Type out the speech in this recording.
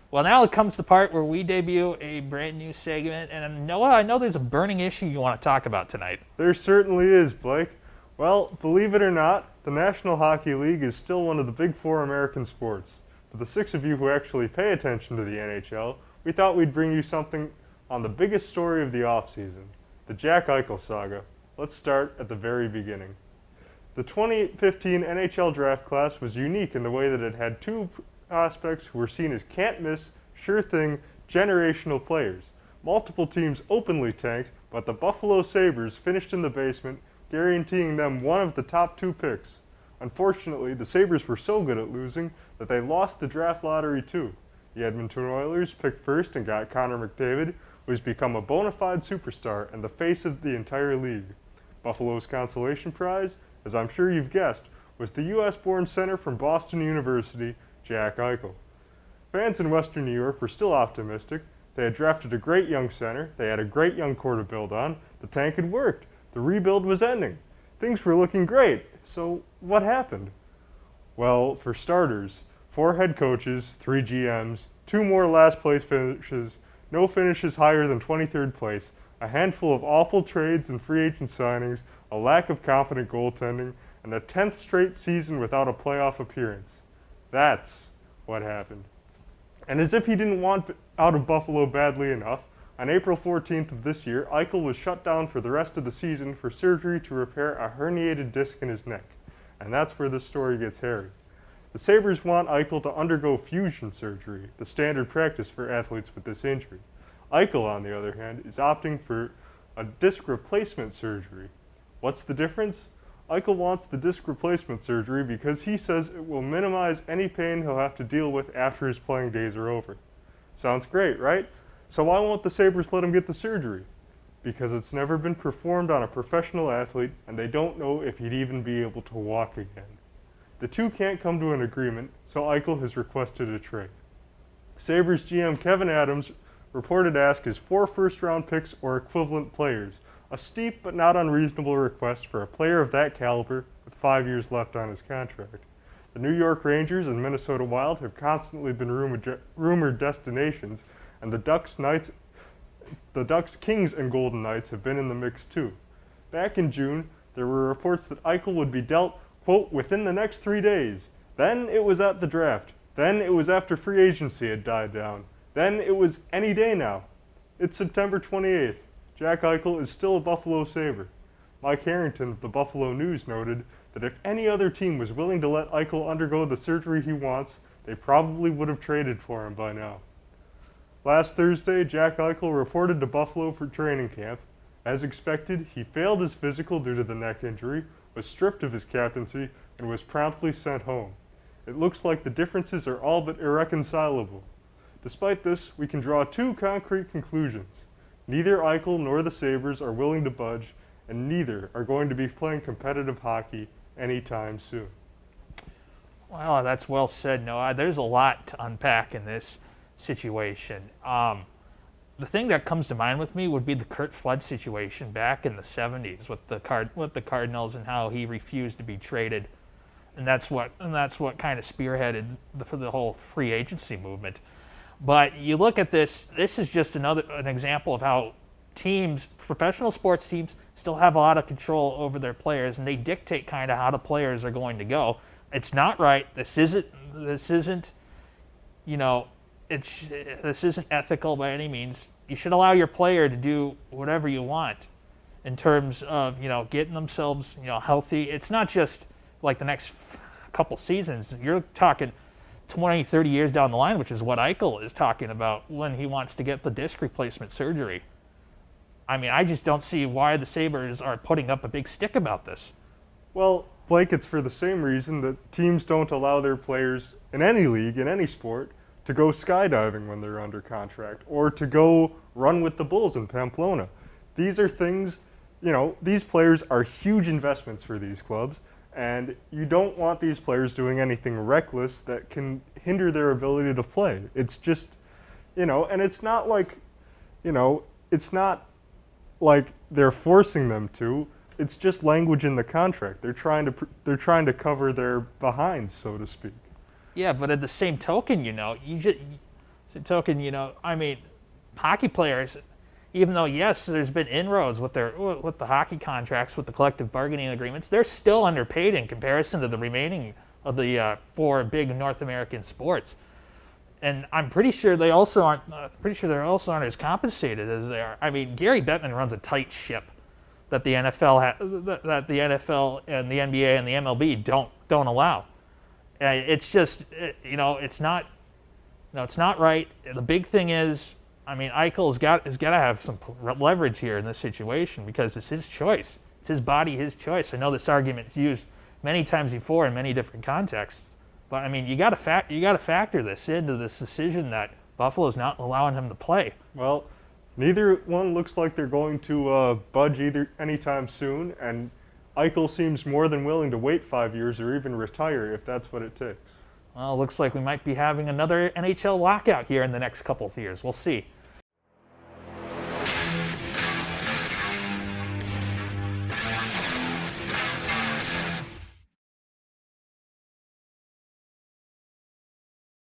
Well, now it comes the part where we debut a brand new segment, and Noah, I know there's a burning issue you want to talk about tonight. There certainly is, Blake. Well, believe it or not, the National Hockey League is still one of the big four American sports. For the six of you who actually pay attention to the NHL, we thought we'd bring you something on the biggest story of the offseason, the Jack Eichel saga. Let's start at the very beginning. The 2015 NHL draft class was unique in the way that it had two prospects who were seen as can't-miss, sure-thing, generational players. Multiple teams openly tanked, but the Buffalo Sabres finished in the basement, guaranteeing them one of the top two picks. Unfortunately, the Sabres were so good at losing that they lost the draft lottery too. The Edmonton Oilers picked first and got Connor McDavid, who has become a bona fide superstar and the face of the entire league. Buffalo's consolation prize, as I'm sure you've guessed, was the US-born center from Boston University, Jack Eichel. Fans in Western New York were still optimistic. They had drafted a great young center, they had a great young core to build on, the tank had worked, the rebuild was ending. Things were looking great, so what happened? Well, for starters, 4 head coaches, 3 GMs, 2 more last place finishes, no finishes higher than 23rd place, a handful of awful trades and free agent signings, a lack of competent goaltending, and a 10th straight season without a playoff appearance. That's what happened. And as if he didn't want out of Buffalo badly enough, on April 14th of this year, Eichel was shut down for the rest of the season for surgery to repair a herniated disc in his neck. And that's where this story gets hairy. The Sabres want Eichel to undergo fusion surgery, the standard practice for athletes with this injury. Eichel, on the other hand, is opting for a disc replacement surgery. What's the difference? Eichel wants the disc replacement surgery because he says it will minimize any pain he'll have to deal with after his playing days are over. Sounds great, right? So why won't the Sabres let him get the surgery? Because it's never been performed on a professional athlete and they don't know if he'd even be able to walk again. The two can't come to an agreement, so Eichel has requested a trade. Sabres GM Kevin Adams reported to ask his 4 first-round picks or equivalent players, a steep but not unreasonable request for a player of that caliber with 5 years left on his contract. The New York Rangers and Minnesota Wild have constantly been rumored destinations, and the Ducks, Kings, and Golden Knights have been in the mix too. Back in June, there were reports that Eichel would be dealt, quote, within the next 3 days. Then it was at the draft. Then it was after free agency had died down. Then it was any day now. It's September 28th. Jack Eichel is still a Buffalo Sabre. Mike Harrington of the Buffalo News noted that if any other team was willing to let Eichel undergo the surgery he wants, they probably would have traded for him by now. Last Thursday, Jack Eichel reported to Buffalo for training camp. As expected, he failed his physical due to the neck injury, was stripped of his captaincy, and was promptly sent home. It looks like the differences are all but irreconcilable. Despite this, we can draw 2 concrete conclusions. Neither Eichel nor the Sabres are willing to budge, and neither are going to be playing competitive hockey anytime soon. Well, that's well said, Noah. There's a lot to unpack in this situation. The thing that comes to mind with me would be the Kurt Flood situation back in the 70s with the Cardinals and how he refused to be traded, and that's what kind of spearheaded the whole free agency movement. But you look at this is just an example of how professional sports teams still have a lot of control over their players, and they dictate kind of how the players are going to go. It's not right. This isn't ethical by any means. You should allow your player to do whatever you want in terms of, getting themselves, healthy. It's not just like the next couple seasons. You're talking 20, 30 years down the line, which is what Eichel is talking about when he wants to get the disc replacement surgery. I mean, I just don't see why the Sabres are putting up a big stick about this. Well, Blake, it's for the same reason that teams don't allow their players in any league, in any sport, to go skydiving when they're under contract or to go run with the Bulls in Pamplona. These are things, these players are huge investments for these clubs, and you don't want these players doing anything reckless that can hinder their ability to play. It's just, and it's not like, it's not like they're forcing them to. It's just language in the contract. They're trying to cover their behinds, so to speak. Yeah, but at the same token, So token, I mean, hockey players, even though yes, there's been inroads with the hockey contracts, with the collective bargaining agreements, they're still underpaid in comparison to the remaining of the four big North American sports. And I'm pretty sure they also aren't. Pretty sure they also aren't as compensated as they are. I mean, Gary Bettman runs a tight ship that the NFL and the NBA and the MLB don't allow. It's just it's not right. The big thing is, I mean, Eichel has got to have some leverage here in this situation because it's his choice. It's his body, his choice. I know this argument's used many times before in many different contexts. But I mean, you got to factor this into this decision that Buffalo's not allowing him to play. Well, neither one looks like they're going to budge either anytime soon, and Eichel seems more than willing to wait 5 years or even retire if that's what it takes. Well, it looks like we might be having another NHL lockout here in the next couple of years. We'll see.